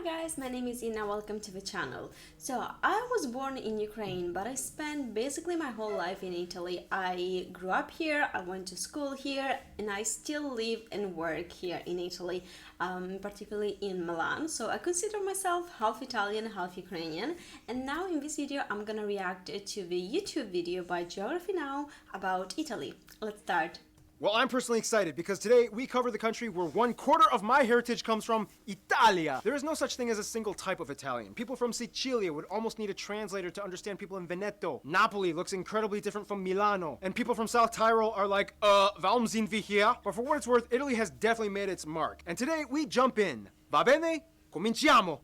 guys, my name is Ina, welcome to the channel. So I was born in Ukraine, but I spent basically my whole life in Italy. I grew up here, I went to school here, and I still live and work here in Italy, particularly in Milan. So I consider myself half Italian, half Ukrainian. And now in this video, I'm gonna react to the YouTube video by Geography Now about Italy. Let's start. Well, I'm personally excited because today we cover the country where 1/4 of my heritage comes from, Italia. There is no such thing as a single type of Italian. People from Sicilia would almost need a translator to understand people in Veneto. Napoli looks incredibly different from Milano. And people from South Tyrol are like, warum sind wir hier? But for what it's worth, Italy has definitely made its mark. And today we jump in. Va bene? Cominciamo!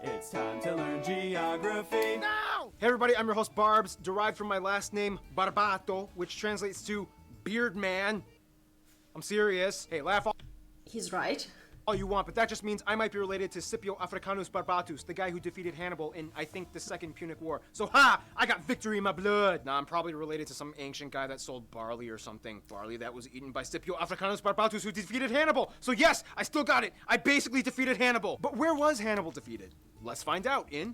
It's time to learn geography. Now! Hey everybody, I'm your host Barbs, derived from my last name, Barbato, which translates to beard man. I'm serious. Hey, laugh He's right. all you want, but that just means I might be related to Scipio Africanus Barbatus, the guy who defeated Hannibal in, I think, the Second Punic War. So ha! I got victory in my blood! Nah, I'm probably related to some ancient guy that sold barley or something. Barley that was eaten by Scipio Africanus Barbatus who defeated Hannibal! So yes, I still got it! I basically defeated Hannibal! But where was Hannibal defeated? Let's find out in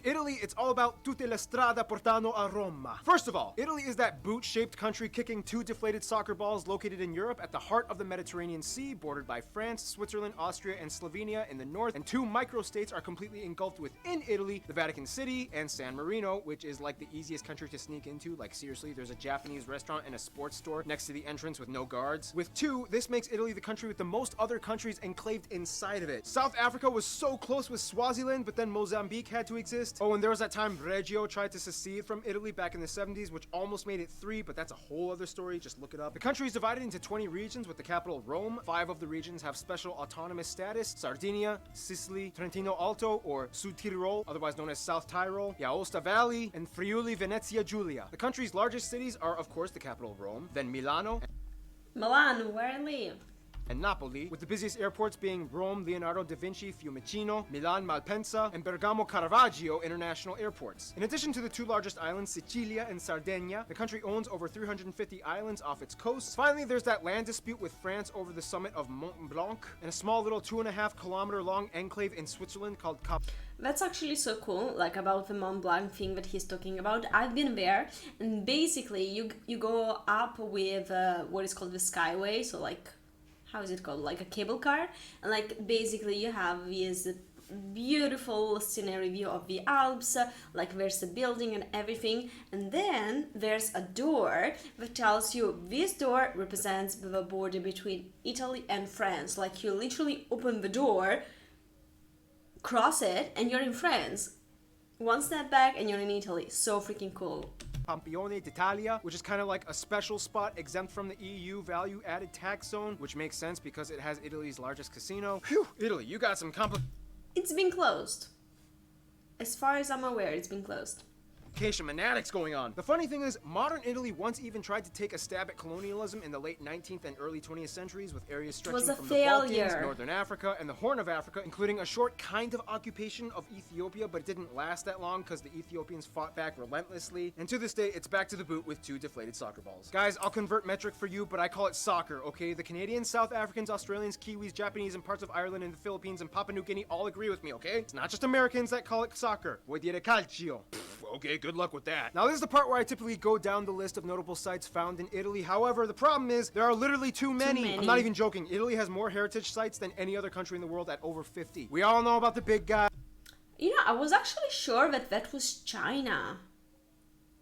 Italy, it's all about tutte le strade portano a Roma. First of all, Italy is that boot-shaped country kicking two deflated soccer balls located in Europe at the heart of the Mediterranean Sea, bordered by France, Switzerland, Austria, and Slovenia in the north, and two microstates are completely engulfed within Italy, the Vatican City and San Marino, which is like the easiest country to sneak into. Like seriously, there's a Japanese restaurant and a sports store next to the entrance with no guards. With two, this makes Italy the country with the most other countries enclaved inside of it. South Africa was so close with Swaziland, but then Mozambique had to exist. Oh, and there was that time Reggio tried to secede from Italy back in the 70s, which almost made it 3, but that's a whole other story. Just look it up. The country is divided into 20 regions with the capital Rome. 5 of the regions have special autonomous status: Sardinia, Sicily, Trentino Alto or Sud Tirol, otherwise known as South Tyrol, Aosta Valley, and Friuli Venezia Giulia. The country's largest cities are, of course, the capital Rome, then Milano, Milan, where I live. and Napoli, with the busiest airports being Rome, Leonardo da Vinci, Fiumicino, Milan, Malpensa, and Bergamo Caravaggio international airports. In addition to the two largest islands, Sicilia and Sardinia, the country owns over 350 islands off its coast. Finally, there's that land dispute with France over the summit of Mont Blanc, and a small little 2.5-kilometer long enclave in Switzerland called Cap. That's actually so cool, like about the Mont Blanc thing that he's talking about. I've been there, and basically you go up with what is called the Skyway, so like, how is it called? Like a cable car, and like basically you have this beautiful scenery view of the Alps, like there's a building and everything, and then there's a door that tells you this door represents the border between Italy and France. Like you literally open the door, cross it, and you're in France. One step back and you're in Italy. So freaking cool. Campione d'Italia, which is kind of like a special spot exempt from the EU value-added tax zone, which makes sense because it has Italy's largest casino. Phew, Italy, you got some It's been closed. As far as I'm aware, it's been closed. fanatics going on. The funny thing is, modern Italy once even tried to take a stab at colonialism in the late 19th and early 20th centuries, with areas stretching from the Balkans, Northern Africa, and the Horn of Africa, including a short kind of occupation of Ethiopia, but it didn't last that long because the Ethiopians fought back relentlessly. And to this day, it's back to the boot with two deflated soccer balls. Guys, I'll convert metric for you, but I call it soccer, okay? The Canadians, South Africans, Australians, Kiwis, Japanese, and parts of Ireland and the Philippines and Papua New Guinea all agree with me, okay? It's not just Americans that call it soccer. Vuoi dire calcio? Okay, good luck with that. Now, this is the part where I typically go down the list of notable sites found in Italy. However, the problem is there are literally too many. I'm not even joking. Italy has more heritage sites than any other country in the world at over 50. We all know about the big guy. You know, I was actually sure that that was China.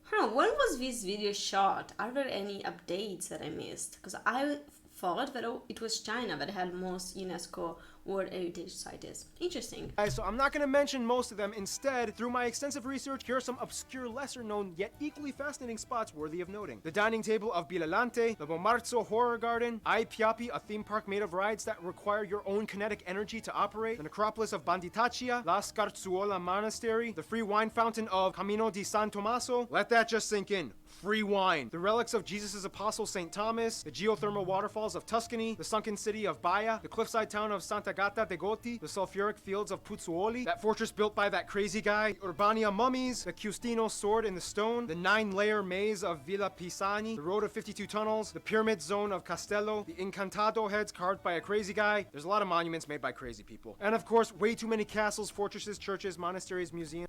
Huh, when was this video shot? Are there any updates that I missed? Because I thought that it was China that had most UNESCO World Heritage Sites. Interesting. Guys, so I'm not going to mention most of them. Instead, through my extensive research, here are some obscure, lesser-known, yet equally fascinating spots worthy of noting. The dining table of Bilalante, the Bomarzo Horror Garden, Ai Piapi, a theme park made of rides that require your own kinetic energy to operate, the necropolis of Banditaccia, La Scarzuola Monastery, the free wine fountain of Camino di San Tommaso. Let that just sink in. Free wine. The relics of Jesus' apostle St. Thomas, the geothermal waterfalls of Tuscany, the sunken city of Baia, the cliffside town of Santa Bracciagata de Goti, the sulfuric fields of Pozzuoli, that fortress built by that crazy guy, Urbania mummies, the Custino sword in the stone, the 9-layer maze of Villa Pisani, the road of 52 tunnels, the pyramid zone of Castello, the Incantado heads carved by a crazy guy. There's a lot of monuments made by crazy people. And of course, way too many castles, fortresses, churches, monasteries, museums.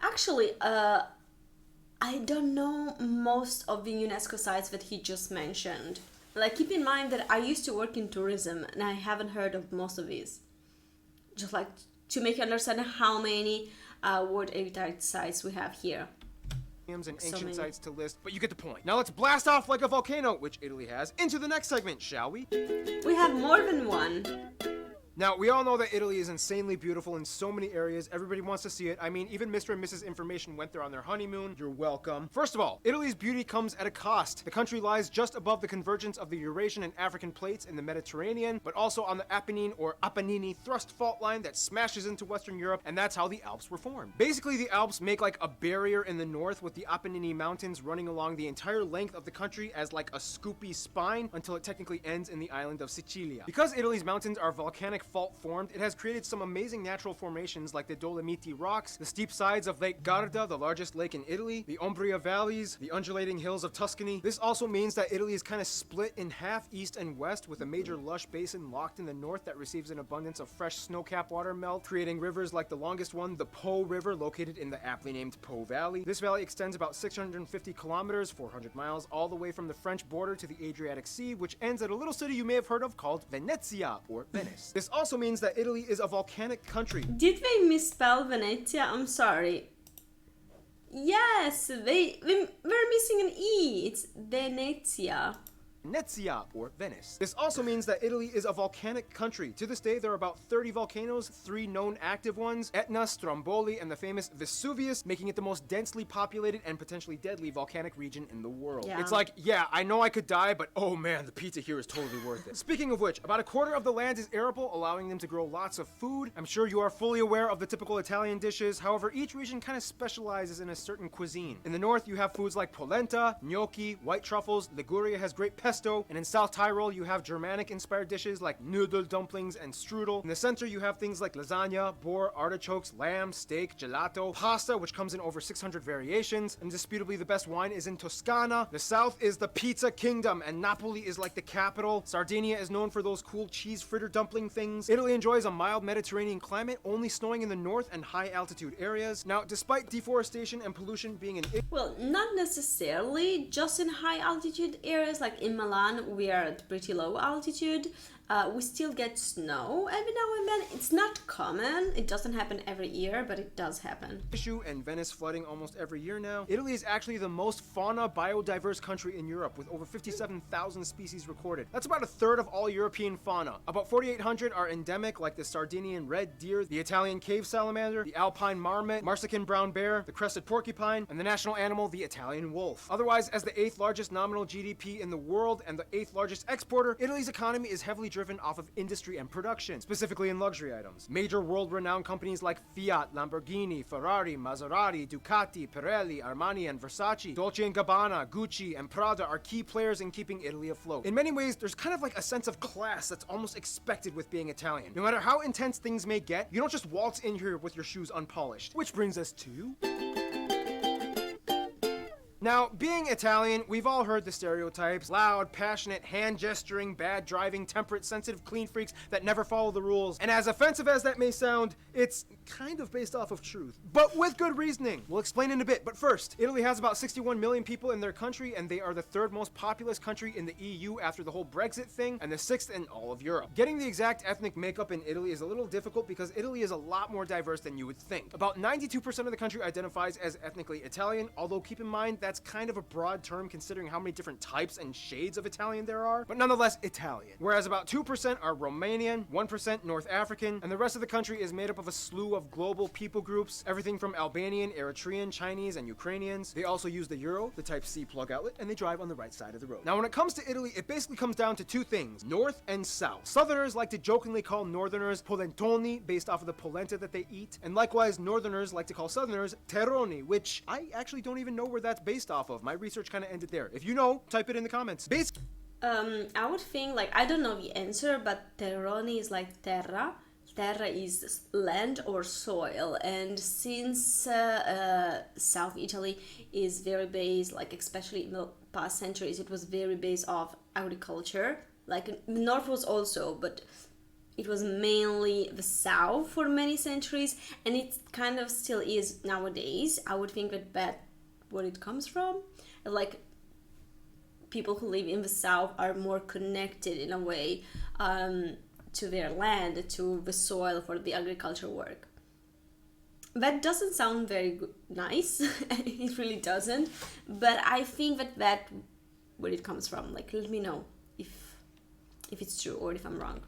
Actually, I don't know most of the UNESCO sites that he just mentioned. Like, keep in mind that I used to work in tourism and I haven't heard of most of these. Just like to make you understand how many World Heritage sites we have here. And So ancient many. sites to list, but you get the point. Now let's blast off like a volcano, which Italy has, into the next segment, shall we? We have more than one. Now, we all know that Italy is insanely beautiful in so many areas. Everybody wants to see it. I mean, even Mr. and Mrs. Information went there on their honeymoon. You're welcome. First of all, Italy's beauty comes at a cost. The country lies just above the convergence of the Eurasian and African plates in the Mediterranean, but also on the Apennine or Apennini thrust fault line that smashes into Western Europe, and that's how the Alps were formed. Basically, the Alps make like a barrier in the north with the Apennine mountains running along the entire length of the country as like a scoopy spine until it technically ends in the island of Sicilia. Because Italy's mountains are volcanic fault formed, it has created some amazing natural formations like the Dolomiti rocks, the steep sides of Lake Garda, the largest lake in Italy, the Umbria valleys, the undulating hills of Tuscany. This also means that Italy is kind of split in half east and west, with a major lush basin locked in the north that receives an abundance of fresh snow-capped water melt, creating rivers like the longest one, the Po River, located in the aptly named Po Valley. This valley extends about 650 kilometers, 400 miles, all the way from the French border to the Adriatic Sea, which ends at a little city you may have heard of called Venezia, or Venice. This also means that Italy is a volcanic country. Did they misspell Venezia? I'm sorry. Yes, we're missing an E. It's Venezia. Venezia, or Venice. This also means that Italy is a volcanic country. To this day, there are about 30 volcanoes, 3 known active ones, Etna, Stromboli, and the famous Vesuvius, making it the most densely populated and potentially deadly volcanic region in the world. Yeah. It's like, yeah, I know I could die, but oh man, the pizza here is totally worth it. Speaking of which, about a quarter of the land is arable, allowing them to grow lots of food. I'm sure you are fully aware of the typical Italian dishes. However, each region kind of specializes in a certain cuisine. In the north, you have foods like polenta, gnocchi, white truffles. Liguria has great pesto, and in South Tyrol you have Germanic-inspired dishes like noodle dumplings and strudel. In the center you have things like lasagna, boar, artichokes, lamb, steak, gelato, pasta, which comes in over 600 variations. Indisputably the best wine is in Toscana. The south is the pizza kingdom, and Napoli is like the capital. Sardinia is known for those cool cheese fritter dumpling things. Italy enjoys a mild Mediterranean climate, only snowing in the north and high altitude areas. Now, despite deforestation and pollution being an Well, not necessarily. Just in high altitude areas, like in Milan, we are at pretty low altitude. We still get snow every now and then. It's not common. It doesn't happen every year, but it does happen. issue, and Venice flooding almost every year now. Italy is actually the most fauna biodiverse country in Europe, with over 57,000 species recorded. That's about a third of all European fauna. About 4,800 are endemic, like the Sardinian red deer, the Italian cave salamander, the alpine marmot, Marsican brown bear, the crested porcupine, and the national animal, the Italian wolf. Otherwise, as the 8th largest nominal GDP in the world and the 8th largest exporter, Italy's economy is heavily driven off of industry and production, specifically in luxury items. Major world-renowned companies like Fiat, Lamborghini, Ferrari, Maserati, Ducati, Pirelli, Armani, and Versace, Dolce & Gabbana, Gucci, and Prada are key players in keeping Italy afloat. In many ways, there's kind of like a sense of class that's almost expected with being Italian. No matter how intense things may get, you don't just waltz in here with your shoes unpolished. Which brings us to... Now, being Italian, we've all heard the stereotypes: loud, passionate, hand-gesturing, bad driving, temperate, sensitive, clean freaks that never follow the rules. And as offensive as that may sound, it's kind of based off of truth. But with good reasoning. We'll explain in a bit, but first, Italy has about 61 million people in their country, and they are the 3rd most populous country in the EU after the whole Brexit thing, and the 6th in all of Europe. Getting the exact ethnic makeup in Italy is a little difficult because Italy is a lot more diverse than you would think. About 92% of the country identifies as ethnically Italian, although keep in mind that's kind of a broad term considering how many different types and shades of Italian there are, but nonetheless Italian. Whereas about 2% are Romanian, 1% North African, and the rest of the country is made up of a slew of global people groups, everything from Albanian, Eritrean, Chinese, and Ukrainians. They also use the Euro, the Type C plug outlet, and they drive on the right side of the road. Now when it comes to Italy, it basically comes down to 2 things: north and south. Southerners like to jokingly call northerners polentoni, based off of the polenta that they eat, and likewise northerners like to call southerners terroni, which I actually don't even know where that's based off of. My research kind of ended there. If you know, type it in the comments. I would think, like, I don't know the answer, but terrone is like terra. Terra is land or soil, and since South Italy is very based, like especially in the past centuries, it was very based off agriculture. Like North was also, but it was mainly the South for many centuries, and it kind of still is nowadays. I would think that where it comes from, like people who live in the South are more connected in a way. To their land, to the soil for the agriculture work. That doesn't sound very nice. It really doesn't. But I think that where it comes from. Like, let me know if it's true or if I'm wrong.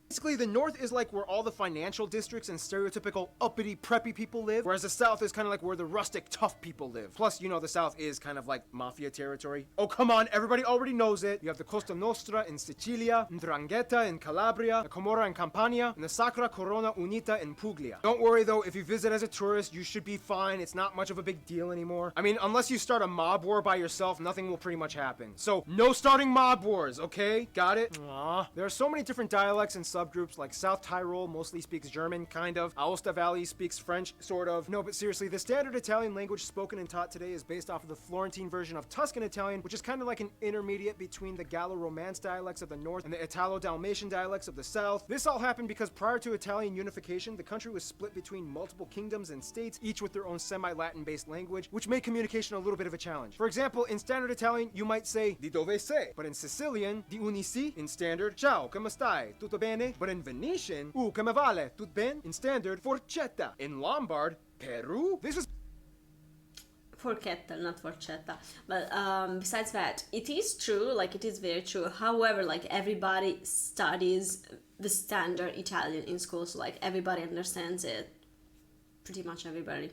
Basically, the North is like where all the financial districts and stereotypical uppity, preppy people live, whereas the South is kind of like where the rustic, tough people live. Plus, you know, the South is kind of like mafia territory. Oh, come on, everybody already knows it. You have the Costa Nostra in Sicilia, Ndrangheta in Calabria, the Camorra in Campania, and the Sacra Corona Unita in Puglia. Don't worry though, if you visit as a tourist, you should be fine. It's not much of a big deal anymore. I mean, unless you start a mob war by yourself, nothing will pretty much happen. So, no starting mob wars, okay? Got it? Aww. There are so many different dialects and subgroups, like South Tyrol mostly speaks German, kind of. Aosta Valley speaks French, sort of. No, but seriously, the standard Italian language spoken and taught today is based off of the Florentine version of Tuscan Italian, which is kind of like an intermediate between the Gallo-Romance dialects of the north and the Italo-Dalmatian dialects of the south. This all happened because prior to Italian unification, the country was split between multiple kingdoms and states, each with their own semi-Latin based language, which made communication a little bit of a challenge. For example, in standard Italian, you might say di dove sei, but in Sicilian, di unisi, in standard, ciao, come stai, tutto bene, but in Venetian, come vale, tut ben, in standard, forchetta, in Lombard, Peru, this was Forchetta, not forchetta. But besides that, it is true, like it is very true. However, like everybody studies the standard Italian in school, so like everybody understands it. Pretty much everybody.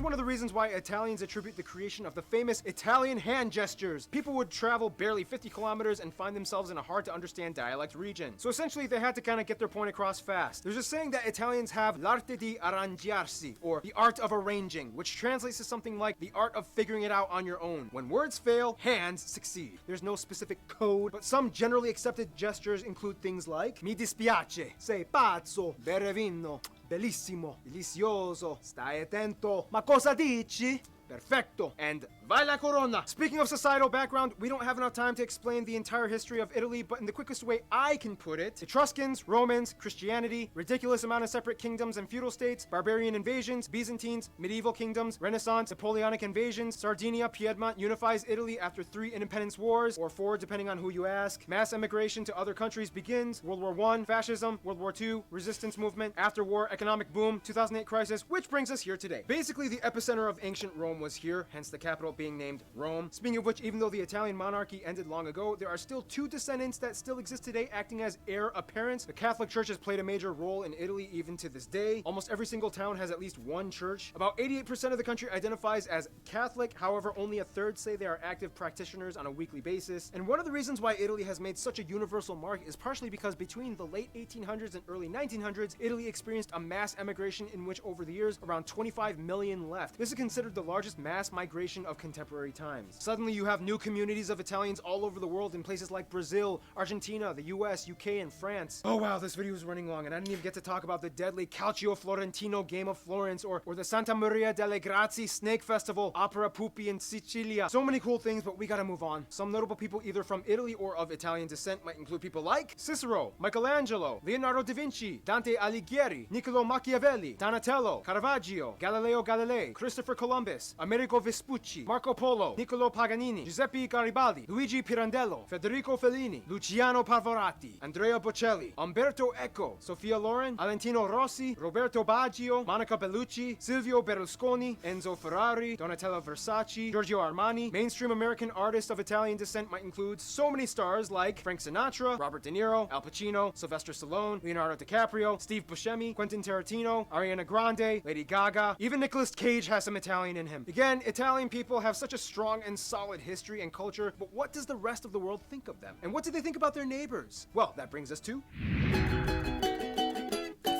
one of the reasons why Italians attribute the creation of the famous Italian hand gestures. People would travel barely 50 kilometers and find themselves in a hard-to-understand dialect region. So essentially, they had to kind of get their point across fast. There's a saying that Italians have l'arte di arrangiarsi, or the art of arranging, which translates to something like the art of figuring it out on your own. When words fail, hands succeed. There's no specific code, but some generally accepted gestures include things like mi dispiace, sei pazzo, bere vino, bellissimo, delicioso, stai attento, ma cosa dici? Perfecto, and vai la corona. Speaking of societal background, we don't have enough time to explain the entire history of Italy, but in the quickest way I can put it, Etruscans, Romans, Christianity, ridiculous amount of separate kingdoms and feudal states, barbarian invasions, Byzantines, medieval kingdoms, Renaissance, Napoleonic invasions, Sardinia, Piedmont unifies Italy after 3 independence wars, or 4 depending on who you ask, mass emigration to other countries begins, World War I, fascism, World War II, resistance movement, after war, economic boom, 2008 crisis, which brings us here today. Basically, the epicenter of ancient Rome was here, hence the capital being named Rome. Speaking of which, even though the Italian monarchy ended long ago, there are still 2 descendants that still exist today acting as heir apparents. The Catholic Church has played a major role in Italy even to this day. Almost every single town has at least one church. About 88% of the country identifies as Catholic, however, only a third say they are active practitioners on a weekly basis. And one of the reasons why Italy has made such a universal mark is partially because between the late 1800s and early 1900s, Italy experienced a mass emigration in which over the years, around 25 million left. This is considered the largest mass migration of contemporary times. Suddenly you have new communities of Italians all over the world in places like Brazil, Argentina, the US, UK, and France. Oh wow, this video is running long and I didn't even get to talk about the deadly Calcio Florentino Game of Florence or the Santa Maria delle Grazie Snake Festival, Opera Pupi in Sicilia. So many cool things, but we gotta move on. Some notable people either from Italy or of Italian descent might include people like Cicero, Michelangelo, Leonardo da Vinci, Dante Alighieri, Niccolo Machiavelli, Donatello, Caravaggio, Galileo Galilei, Christopher Columbus, Amerigo Vespucci, Marco Polo, Niccolo Paganini, Giuseppe Garibaldi, Luigi Pirandello, Federico Fellini, Luciano Pavarotti, Andrea Bocelli, Umberto Eco, Sofia Loren, Valentino Rossi, Roberto Baggio, Monica Bellucci, Silvio Berlusconi, Enzo Ferrari, Donatella Versace, Giorgio Armani. Mainstream American artists of Italian descent might include so many stars like Frank Sinatra, Robert De Niro, Al Pacino, Sylvester Stallone, Leonardo DiCaprio, Steve Buscemi, Quentin Tarantino, Ariana Grande, Lady Gaga. Even Nicolas Cage has some Italian in him. Again, Italian people have such a strong and solid history and culture, but what does the rest of the world think of them? And what do they think about their neighbors? Well, that brings us to...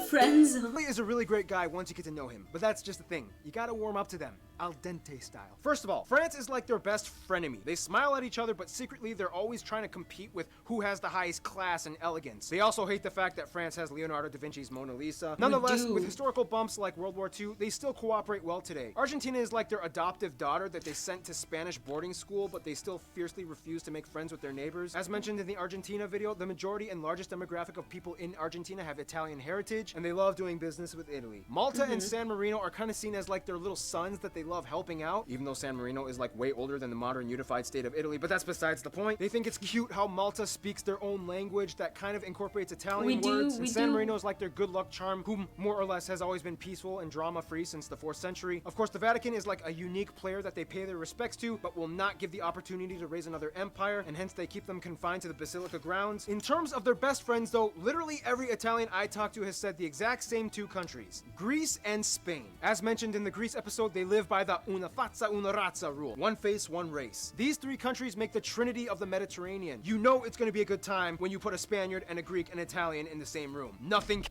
Friends. He is a really great guy once you get to know him, but that's just the thing. You gotta warm up to them. al dente style. First of all, France is like their best frenemy. They smile at each other, but secretly they're always trying to compete with who has the highest class and elegance. They also hate the fact that France has Leonardo da Vinci's Mona Lisa. Nonetheless, with historical bumps like World War II, they still cooperate well today. Argentina is like their adoptive daughter that they sent to Spanish boarding school, but they still fiercely refuse to make friends with their neighbors. As mentioned in the Argentina video, the majority and largest demographic of people in Argentina have Italian heritage, and they love doing business with Italy. Malta and San Marino are kind of seen as like their little sons that they love helping out, even though San Marino is like way older than the modern unified state of Italy, but that's besides the point. They think it's cute how Malta speaks their own language that kind of incorporates Italian words, and San Marino is like their good luck charm, who more or less has always been peaceful and drama-free since the 4th century. Of course, the Vatican is like a unique player that they pay their respects to, but will not give the opportunity to raise another empire, and hence they keep them confined to the Basilica grounds. In terms of their best friends though, literally every Italian I talked to has said the exact same two countries, Greece and Spain. As mentioned in the Greece episode, they live by the una faccia una razza rule, one face, one race. These three countries make the trinity of the Mediterranean. You know it's going to be a good time when you put a Spaniard and a Greek and Italian in the same room. Nothing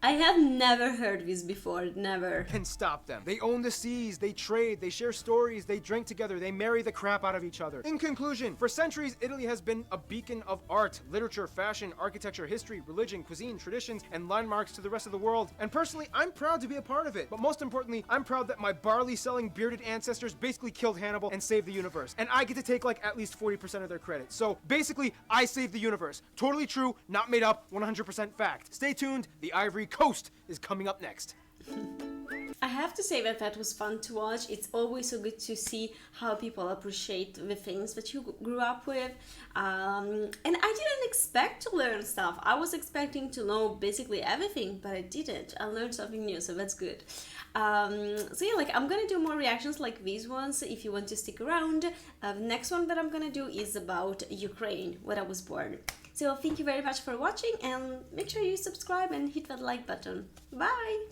I have never heard this before, never. can stop them. They own the seas, they trade, they share stories, they drink together, they marry the crap out of each other. In conclusion, for centuries, Italy has been a beacon of art, literature, fashion, architecture, history, religion, cuisine, traditions, and landmarks to the rest of the world. And personally, I'm proud to be a part of it. But most importantly, I'm proud that my barley-selling bearded ancestors basically killed Hannibal and saved the universe. And I get to take like at least 40% of their credit. So basically, I saved the universe. Totally true, not made up, 100% fact. Stay tuned, the Ivory Coast is coming up next. I have to say that was fun to watch. It's always so good to see how people appreciate the things that you grew up with. And I didn't expect to learn stuff. I was expecting to know basically everything, but I didn't. I learned something new, so that's good. So yeah, like I'm gonna do more reactions like these ones if you want to stick around. The next one that I'm gonna do is about Ukraine, where I was born. So thank you very much for watching, and make sure you subscribe and hit that like button. Bye!